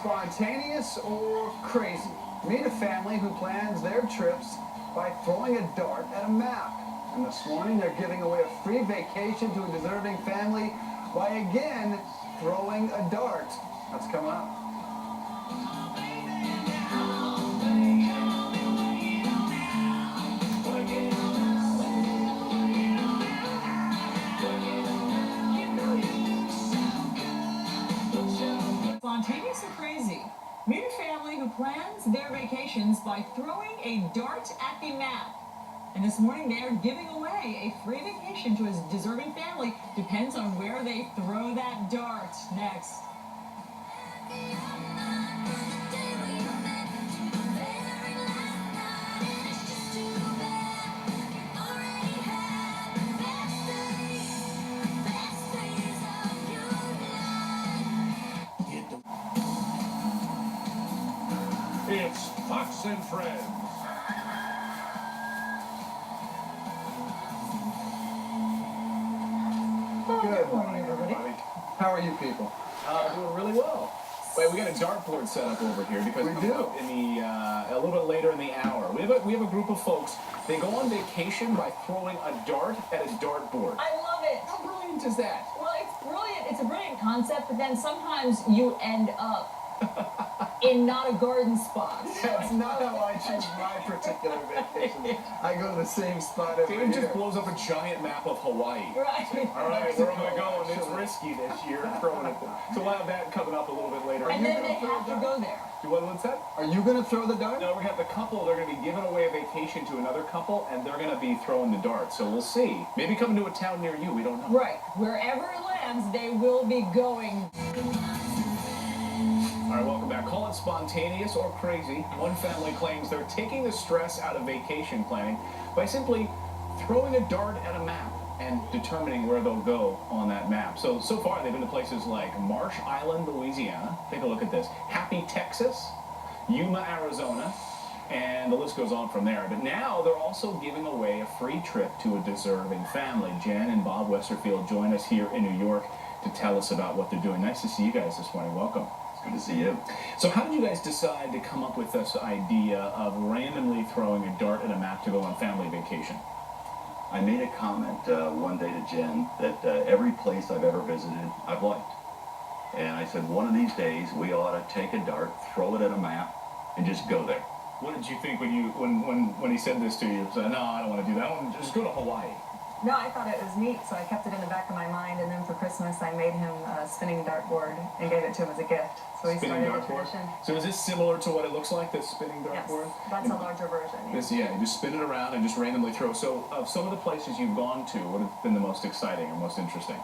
spontaneous or crazy? Meet a family who plans their trips by throwing a dart at a map. And this morning they're giving away a free vacation to a deserving family by again throwing a dart. That's coming up. Spontaneous or crazy? Meet a family who plans their vacations by throwing a dart at the map. And this morning they are giving away a free vacation to a deserving family. Depends on where they throw that dart. Next. It's Fox and Friends. Good morning, everybody. How are you people? Doing really well. Wait, we got a dartboard set up over here because we do. In the a little bit later in the hour, we have a group of folks. They go on vacation by throwing a dart at a dartboard. I love it. How brilliant is that? Well, it's brilliant. It's a brilliant concept, but then sometimes you end up in not a garden spot. That's not how I choose my particular vacation. I go to the same spot every year. Dave just blows up a giant map of Hawaii. Right. All right, where am I going? It's risky this year. Throwing it. So we'll have that coming up a little bit later. And then they have to go there. What's that? Are you going to throw the dart? No, we're going to have the couple. They're going to be giving away a vacation to another couple, and they're going to be throwing the dart. So we'll see. Maybe coming to a town near you. We don't know. Right. Wherever it lands, they will be going. All right, welcome back. Call it spontaneous or crazy. One family claims they're taking the stress out of vacation planning by simply throwing a dart at a map and determining where they'll go on that map. So far, they've been to places like Marsh Island, Louisiana. Take a look at this. Happy, Texas, Yuma, Arizona, and the list goes on from there. But now they're also giving away a free trip to a deserving family. Jen and Bob Westerfield join us here in New York to tell us about what they're doing. Nice to see you guys this morning. Welcome. Good to see you. So how did you guys decide to come up with this idea of randomly throwing a dart at a map to go on family vacation? I made a comment one day to Jen that every place I've ever visited, I've liked. And I said, one of these days, we ought to take a dart, throw it at a map, and just go there. What did you think when he said this to you? You said, no, I don't want to do that. I want to just go to Hawaii. No, I thought it was neat, so I kept it in the back of my mind, and then for Christmas I made him a spinning dartboard and gave it to him as a gift. So he Spinning started a dartboard? tradition. So is this similar to what it looks like, this spinning Yes, dartboard? that's a larger version. This, yeah, you just spin it around and just randomly throw. So of some of the places you've gone to, what have been the most exciting or most interesting?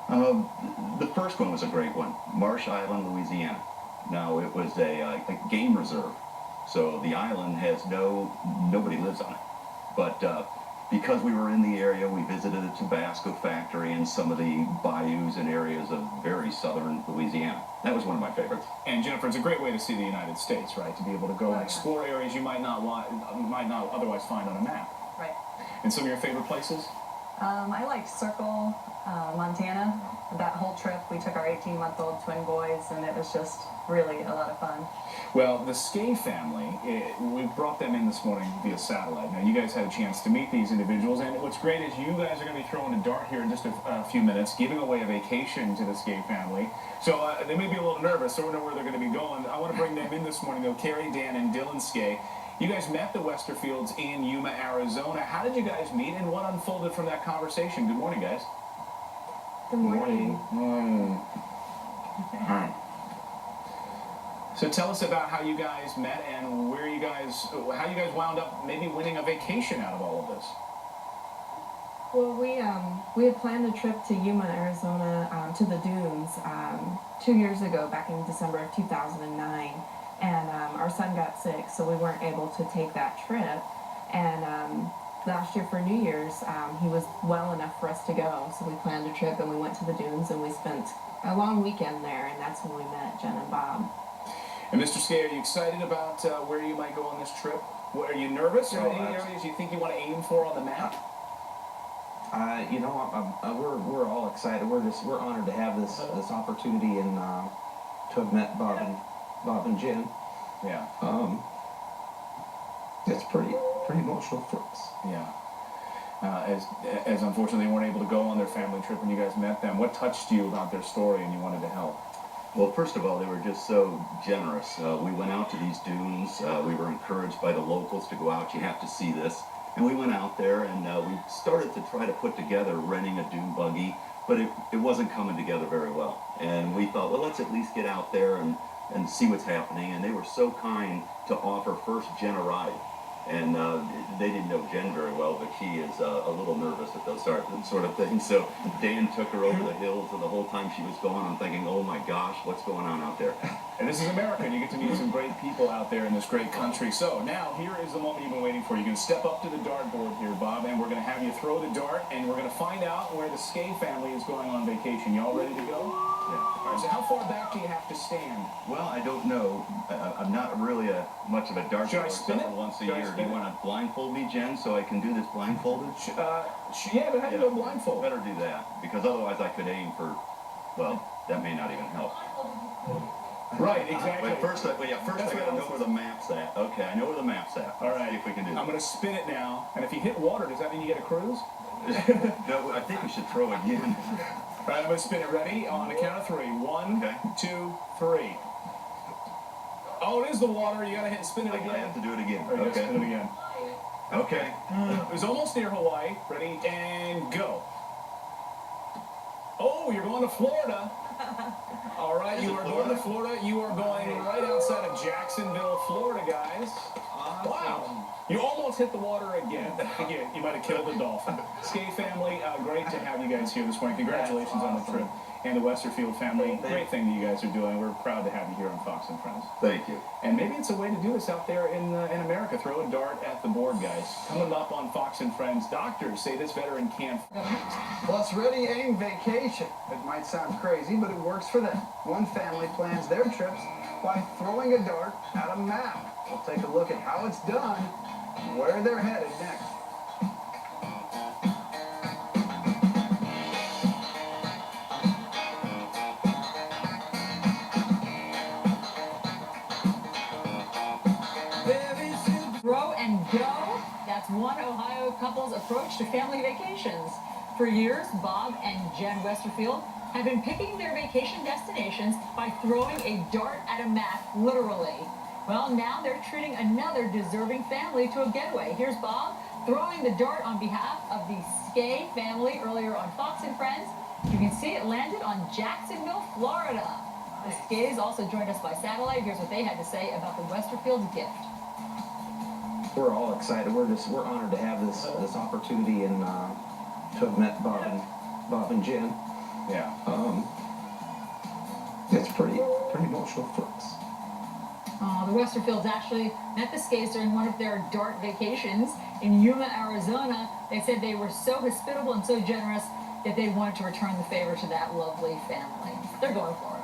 The first one was a great one, Marsh Island, Louisiana. Now, it was a game reserve, so the island has nobody lives on it. But because we were in the area, we visited the Tabasco factory and some of the bayous and areas of very southern Louisiana. That was one of my favorites. And Jennifer, it's a great way to see the United States, right? To be able to go and explore areas you might not otherwise find on a map. Right. And some of your favorite places? I liked Circle, Montana. That whole trip, we took our 18-month-old twin boys, and it was just really a lot of fun. Well, the Skay family, we brought them in this morning via satellite. Now, you guys had a chance to meet these individuals, and what's great is you guys are going to be throwing a dart here in just a few minutes, giving away a vacation to the Skay family. So they may be a little nervous, so we know where they're going to be going. I want to bring them in this morning, though. Carrie, Dan, and Dylan Skay. You guys met the Westerfields in Yuma, Arizona. How did you guys meet, and what unfolded from that conversation? Good morning, guys. Good morning. Hi. So tell us about how you guys met and how you guys wound up maybe winning a vacation out of all of this. Well, we had planned a trip to Yuma, Arizona, to the dunes 2 years ago, back in December of 2009, and our son got sick, so we weren't able to take that trip. And last year for New Year's, he was well enough for us to go, so we planned a trip and we went to the dunes and we spent a long weekend there, and that's when we met Jen and Bob. And Mr. Skay, are you excited about where you might go on this trip? Are you nervous? Are there any areas you think you want to aim for on the map? We're all excited. We're honored to have this opportunity and to have met Bob Bob and Jen. Yeah. It's pretty emotional for us. Yeah. As unfortunately they weren't able to go on their family trip when you guys met them, what touched you about their story and you wanted to help? Well, first of all, they were just so generous. We went out to these dunes. We were encouraged by the locals to go out. You have to see this. And we went out there and we started to try to put together renting a dune buggy, but it wasn't coming together very well. And we thought, well, let's at least get out there and see what's happening. And they were so kind to offer first Jen a ride. And they didn't know Jen very well, but she is a little nervous at those sort of things. So Dan took her over the hills, and the whole time she was going, I'm thinking, oh my gosh, what's going on out there? And this is America, and you get to meet some great people out there in this great country. So now, here is the moment you've been waiting for. You can step up to the dartboard here, Bob, and we're going to have you throw the dart, and we're going to find out where the Skay family is going on vacation. Y'all ready to go? Yeah. All right, so how far back do you have to stand? Well, I don't know. I'm not really much of a dart Should I thrower spin except it? for once a Should I year. Do spin you it? want to blindfold me, Jen, so I can do this blindfolded? Yeah, but how do you go blindfold? Better do that, because otherwise I could aim for, well, that may not even help. Right, exactly. But first I gotta know where the map's at. Okay, I know where the map's at. All right, See if we can do I'm that. going to spin it now, and if you hit water, does that mean you get a cruise? No, I think we should throw again. All right, I'm going to spin it. Ready? On the count of three. One, Okay. 2, 3. Oh, it is the water. You got to spin it I again. have to do it again. Or you gotta spin it Okay. again. Okay. It was almost near Hawaii. Ready? And go. Oh, you're going to Florida. All right, Is you it are Florida? going to Florida. You are going right outside of Jacksonville, Florida, guys. Wow. You almost hit the water again. You might have killed the dolphin. Skay family, great to have you guys here this morning. Congratulations on the trip. And the Westerfield family, great thing that you guys are doing. We're proud to have you here on Fox and Friends. Thank you. And maybe it's a way to do this out there in America. Throw a dart at the board, guys. Coming up on Fox and Friends, doctors say this veteran can't. Plus, Ready Aim Vacation. It might sound crazy, but it works for them. One family plans their trips by throwing a dart at a map. We'll take a look at how it's done and where they're headed next. Throw and go. That's one Ohio couple's approach to family vacations. For years, Bob and Jen Westerfield have been picking their vacation destinations by throwing a dart at a map, literally. Well, now they're treating another deserving family to a getaway. Here's Bob throwing the dart on behalf of the Skay family earlier on Fox and Friends. You can see it landed on Jacksonville, Florida. The Skays also joined us by satellite. Here's what they had to say about the Westerfield gift. We're all excited. We're honored to have this opportunity and to have met Bob and Jen. Yeah. It's pretty emotional for us. The Westerfields actually met the Skays during one of their dart vacations in Yuma, Arizona. They said they were so hospitable and so generous that they wanted to return the favor to that lovely family. They're going for it.